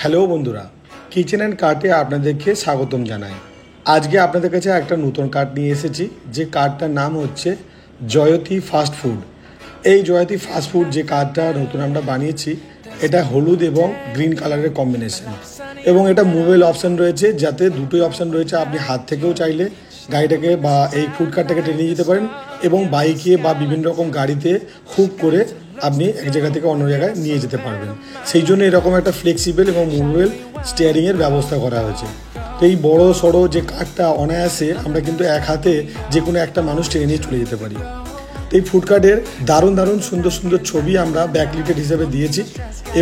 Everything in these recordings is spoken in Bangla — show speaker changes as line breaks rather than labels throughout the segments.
হ্যালো বন্ধুরা, কিচেন অ্যান্ড কার্টে আপনাদেরকে স্বাগতম জানাই। আজকে আপনাদের কাছে একটা নতুন কার্ট নিয়ে এসেছি, যে কার্টটার নাম হচ্ছে জয়তী ফাস্ট ফুড। এই জয়তী ফাস্ট ফুড যে কার্টটা নতুন আমরা বানিয়েছি, এটা হলুদ এবং গ্রিন কালারের কম্বিনেশন, এবং এটা মুভেবল অপশান রয়েছে, যাতে দুটোই অপশান রয়েছে। আপনি হাত থেকেও চাইলে গাড়িটাকে বা এই ফুড কার্টটাকে টেনে যেতে পারেন, এবং বাইকে বা বিভিন্ন রকম গাড়িতে হুক করে আপনি এক জায়গা থেকে অন্য জায়গায় নিয়ে যেতে পারবেন। সেই জন্য এরকম একটা ফ্লেক্সিবল এবং মুভেবল স্টিয়ারিংয়ের ব্যবস্থা করা হয়েছে। তো এই বড়ো সড়ো যে কার্টটা অনায়াসে আমরা কিন্তু এক হাতে যে কোনো একটা মানুষ টেনে নিয়ে চলে যেতে পারি। তো এই ফুড কার্টের দারুণ দারুণ সুন্দর সুন্দর ছবি আমরা ব্যাকলিটেড হিসেবে দিয়েছি,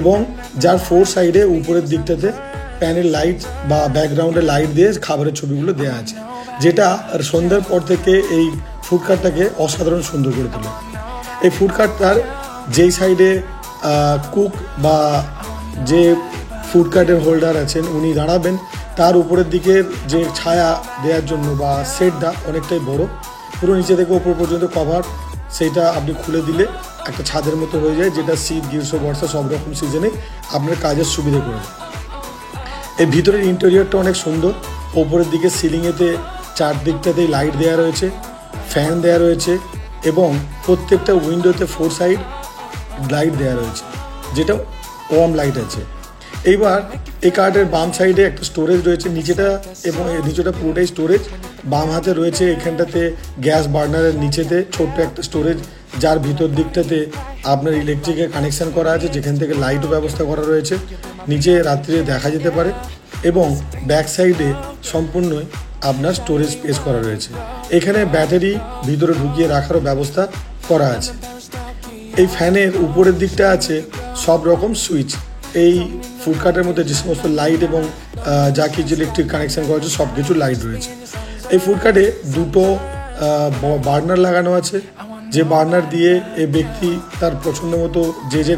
এবং যার ফোর সাইডে উপরের দিকটাতে প্যানেল লাইট বা ব্যাকগ্রাউন্ডে লাইট দিয়ে খাবারের ছবিগুলো দেওয়া আছে, যেটা সন্ধ্যার পর থেকে এই ফুড কার্টটাকে অসাধারণ সুন্দর করে তোলে। এই ফুড কার্টটার যেই সাইডে কুক বা যে ফুড কার্টের হোল্ডার আছেন উনি দাঁড়াবেন, তার উপরের দিকের যে ছায়া দেওয়ার জন্য বা সেটটা অনেকটাই বড়, পুরো নিচে থেকে ওপর পর্যন্ত কভার, সেইটা আপনি খুলে দিলে একটা ছাদের মতো হয়ে যায়, যেটা শীত গ্রীষ্ম বর্ষা সব রকম সিজনে আপনার কাজের সুবিধা করে দেয়। এর ভিতরের ইন্টেরিয়রটা অনেক সুন্দর। ওপরের দিকে সিলিংয়েতে চারদিকটাতেই লাইট দেওয়া রয়েছে, ফ্যান দেওয়া রয়েছে, এবং প্রত্যেকটা উইন্ডোতে ফোর সাইড লাইট দেওয়া রয়েছে, যেটা ওয়ার্ম লাইট আছে। এইবার এই কার্টের বাম সাইডে একটা স্টোরেজ রয়েছে নিচেটা, এবং নিচেটা পুরোটাই স্টোরেজ। বাম হাতে রয়েছে এখানটাতে গ্যাস বার্নারের নিচেতে ছোট্ট একটা স্টোরেজ, যার ভিতর দিকটাতে আপনার ইলেকট্রিকের কানেকশান করা আছে, যেখান থেকে লাইটও ব্যবস্থা করা রয়েছে, নিচে রাত্রিরে দেখা যেতে পারে, এবং ব্যাক সাইডে সম্পূর্ণই আপনার স্টোরেজ স্পেস করা রয়েছে। এখানে ব্যাটারি ভিতরে ঢুকিয়ে রাখারও ব্যবস্থা করা আছে। এই ফ্যানের উপরের দিকটা আছে সব রকম সুইচ। এই ফুড কার্টের মধ্যে যে সমস্ত লাইট এবং যা কিছু ইলেকট্রিক কানেকশান করা আছে সব কিছু লাইট রয়েছে। এই ফুড কার্টে দুটো বার্নার লাগানো আছে, যে বার্নার দিয়ে এই ব্যক্তি তার পছন্দ মতো যে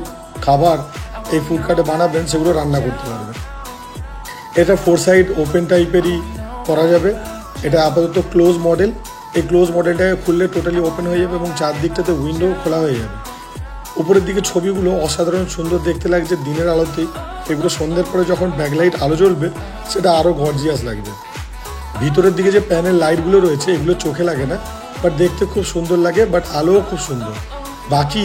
খাবার এই ফুড কার্টে বানাবেন সেগুলো রান্না করতে পারবে। এটা ফোর সাইড ওপেন টাইপেরই করা যাবে। এটা আপাতত ক্লোজ মডেল। এই ক্লোজ মডেলটাকে খুললে টোটালি ওপেন হয়ে যাবে, এবং চারদিকটাতে উইন্ডো খোলা হয়ে যাবে। উপরের দিকে ছবিগুলো অসাধারণ সুন্দর দেখতে লাগছে দিনের আলোতেই। এগুলো সন্ধ্যের পরে যখন ব্যাকলাইট আলো জ্বলবে সেটা আরও গর্জিয়াস লাগবে। ভিতরের দিকে যে প্যানেল লাইটগুলো রয়েছে এগুলো চোখে লাগে না, বাট দেখতে খুব সুন্দর লাগে, বাট আলোও খুব সুন্দর। বাকি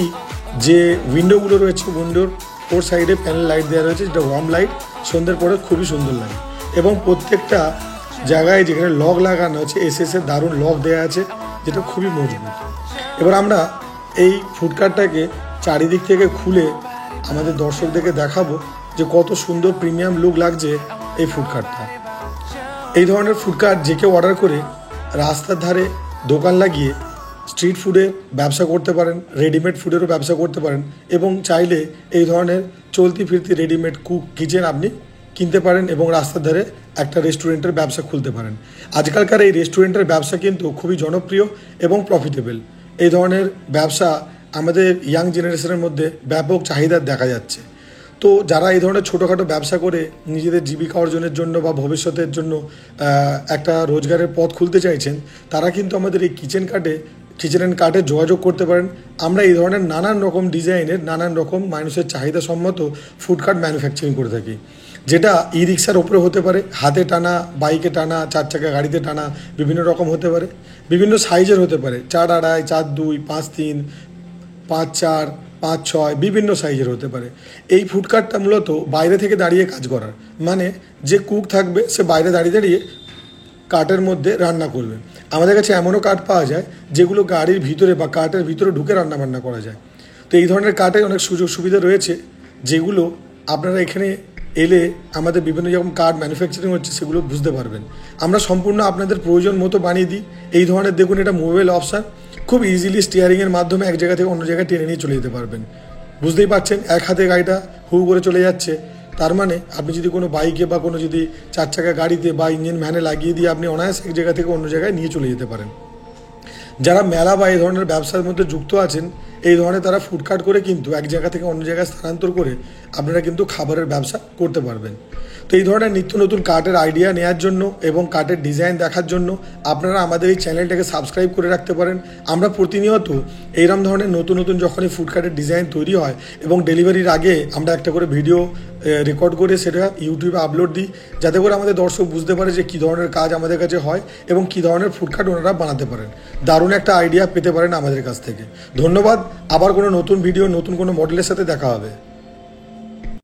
যে উইন্ডোগুলো রয়েছে, উইন্ডোর ফোর সাইডে প্যানেল লাইট দেওয়া রয়েছে, যেটা ওয়ার্ম লাইট, সন্ধ্যের পরে খুবই সুন্দর লাগে। এবং প্রত্যেকটা জায়গায় যেখানে লক লাগানো আছে এসএসের দারুণ লক দেওয়া আছে, যেটা খুবই মজবুত। এবার আমরা এই ফুড কার্টটাকে চারিদিক থেকে খুলে আমাদের দর্শকদেরকে দেখাবো যে কত সুন্দর প্রিমিয়াম লুক লাগছে এই ফুড কার্টটা। এই ধরনের ফুড কার্ট যে কেউ অর্ডার করে রাস্তার ধারে দোকান লাগিয়ে স্ট্রিট ফুডের ব্যবসা করতে পারেন, রেডিমেড ফুডেরও ব্যবসা করতে পারেন, এবং চাইলে এই ধরনের চলতি ফিরতি রেডিমেড কুক কিচেন আপনি কিনতে পারেন, এবং রাস্তার ধারে একটা রেস্টুরেন্টের ব্যবসা খুলতে পারেন। আজকালকার এই রেস্টুরেন্টের ব্যবসা কিন্তু খুবই জনপ্রিয় এবং প্রফিটেবল। এই ধরনের ব্যবসা আমাদের ইয়াং জেনারেশনের মধ্যে ব্যাপক চাহিদা দেখা যাচ্ছে। তো যারা এই ধরনের ছোটোখাটো ব্যবসা করে নিজেদের জীবিকা অর্জনের জন্য বা ভবিষ্যতের জন্য একটা রোজগারের পথ খুলতে চাইছেন, তারা কিন্তু আমাদের এই কিচেন অ্যান্ড কার্টে যোগাযোগ করতে পারেন। আমরা এই ধরনের নানান রকম ডিজাইনের নানান রকম মানুষের চাহিদা সম্মত ফুড কার্ট ম্যানুফ্যাকচারিং করে থাকি, যেটা ই রিক্সার ওপরে হতে পারে, হাতে টানা, বাইকে টানা, চার চাকা গাড়িতে টানা, বিভিন্ন রকম হতে পারে, বিভিন্ন সাইজের হতে পারে, 4.5, 4.2, 5.3, 5.4, 5.6, বিভিন্ন সাইজের হতে পারে। এই ফুড কার্টটা মূলত বাইরে থেকে দাঁড়িয়ে কাজ করার, মানে যে কুক থাকবে সে বাইরে দাঁড়িয়ে দাঁড়িয়ে কার্টের মধ্যে রান্না করবে। আমাদের কাছে এমনও কার্ট পাওয়া যায় যেগুলো গাড়ির ভিতরে বা কার্টের ভিতরে ঢুকে রান্নাবান্না করা যায়। তো এই ধরনের কার্টে অনেক সুযোগ সুবিধা রয়েছে, যেগুলো আপনারা এখানে এলে আমাদের বিভিন্ন রকম কার্ড ম্যানুফ্যাকচারিং হচ্ছে সেগুলো বুঝতে পারবেন। আমরা সম্পূর্ণ আপনাদের প্রয়োজন মতো বানিয়ে দিই। এই ধরনের দেখুন, এটা মোবাইল অপশান, খুব ইজিলি স্টিয়ারিংয়ের মাধ্যমে এক জায়গা থেকে অন্য জায়গায় টেনে নিয়ে চলে যেতে পারবেন। বুঝতেই পারছেন, এক হাতে গাড়িটা হু করে চলে যাচ্ছে, তার মানে আপনি যদি কোনো বাইকে বা কোনো যদি চার চাকা গাড়িতে বা ইঞ্জিন ভ্যানে লাগিয়ে দিয়ে আপনি অনায়াসে এক জায়গা থেকে অন্য জায়গায় নিয়ে চলে যেতে পারেন। যারা মেলা বা এই ধরনের ব্যবসার মধ্যে যুক্ত আছেন, এই ধরনের তারা ফুড কার্ট করে কিন্তু এক জায়গা থেকে অন্য জায়গায় স্থানান্তর করে আপনারা কিন্তু খাবারের ব্যবসা করতে পারবেন। তো এই ধরনের নিত্য নতুন কার্টের আইডিয়া নেওয়ার জন্য এবং কার্টের ডিজাইন দেখার জন্য আপনারা আমাদের এই চ্যানেলটাকে সাবস্ক্রাইব করে রাখতে পারেন। আমরা প্রতিনিয়ত এইরকম ধরনের নতুন নতুন যখনই ফুড কার্টের ডিজাইন তৈরি হয় এবং ডেলিভারির আগে আমরা একটা করে ভিডিও রেকর্ড করে সেটা ইউটিউবে আপলোড দিই, যাতে করে আমাদের দর্শক বুঝতে পারে যে কী ধরনের কাজ আমাদের কাছে হয় এবং কী ধরনের ফুডকার্ট ওনারা বানাতে পারেন। দারুণ একটা আইডিয়া পেতে পারেন আমাদের কাছ থেকে। ধন্যবাদ। আবার কোনো নতুন ভিডিও নতুন কোনো মডেলের সাথে দেখা হবে।